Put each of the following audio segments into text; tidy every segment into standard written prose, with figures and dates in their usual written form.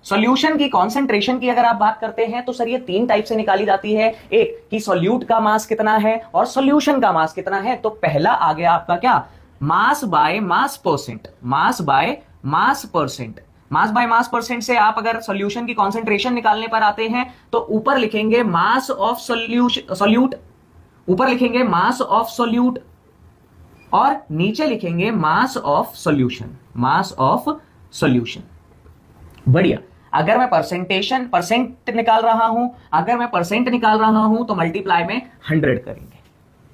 Solution की concentration की अगर आप बात करते हैं तो सर ये तीन टाइप से निकाली जाती है। एक कि सॉल्यूट का मास कितना है और सॉल्यूशन का मास कितना है। तो पहला आ गया आपका क्या, mass by mass percent. Mass by mass percent, mass by mass percent से आप अगर सॉल्यूशन की कॉन्सेंट्रेशन निकालने पर आते हैं तो ऊपर लिखेंगे मास ऑफ सॉल्यूट, ऊपर लिखेंगे मास ऑफ सॉल्यूट और नीचे लिखेंगे mass of solution, mass of solution. बढ़िया। अगर मैं परसेंट निकाल रहा हूं, अगर मैं परसेंट निकाल रहा हूं तो मल्टीप्लाई में 100 करेंगे।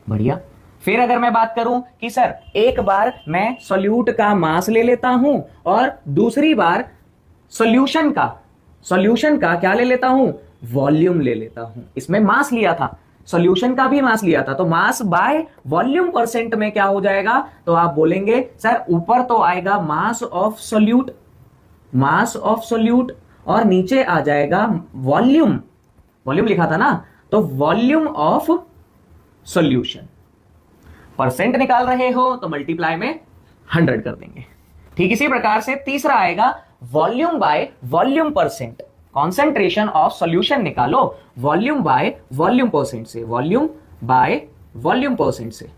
बढ़िया। फिर अगर मैं बात करूं कि सर एक बार मैं सॉल्यूट का मास ले लेता हूं और दूसरी बार सॉल्यूशन का क्या ले लेता हूं, वॉल्यूम ले लेता हूं। इसमें मास लिया था, सॉल्यूशन का भी मास लिया था, तो मास बाय वॉल्यूम परसेंट में क्या हो जाएगा, तो आप बोलेंगे सर ऊपर तो आएगा mass of solute, mass of solute और नीचे आ जाएगा वॉल्यूम, वॉल्यूम लिखा था ना, तो वॉल्यूम ऑफ सॉल्यूशन। परसेंट निकाल रहे हो तो मल्टीप्लाई में 100 कर देंगे। ठीक इसी प्रकार से तीसरा आएगा volume by volume percent. Concentration of solution निकालो वॉल्यूम बाय वॉल्यूम परसेंट से, वॉल्यूम बाय वॉल्यूम परसेंट से।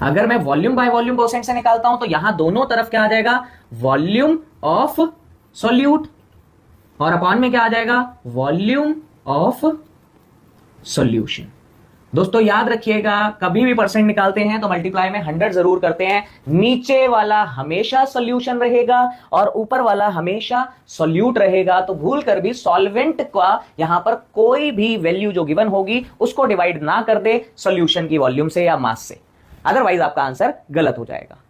अगर मैं वॉल्यूम बाय वॉल्यूम परसेंट से निकालता हूं तो यहां दोनों तरफ क्या आ जाएगा, वॉल्यूम ऑफ सॉल्यूट और अपॉन में क्या आ जाएगा, वॉल्यूम ऑफ सॉल्यूशन। दोस्तों याद रखिएगा, कभी भी परसेंट निकालते हैं तो मल्टीप्लाई में 100 जरूर करते हैं। नीचे वाला हमेशा सॉल्यूशन रहेगा और ऊपर वाला हमेशा सॉल्यूट रहेगा। तो भूल कर भी सॉल्वेंट का यहां पर कोई भी वैल्यू जो गिवन होगी उसको डिवाइड ना कर दे सॉल्यूशन की वॉल्यूम से या मास से, अदरवाइज आपका आंसर गलत हो जाएगा।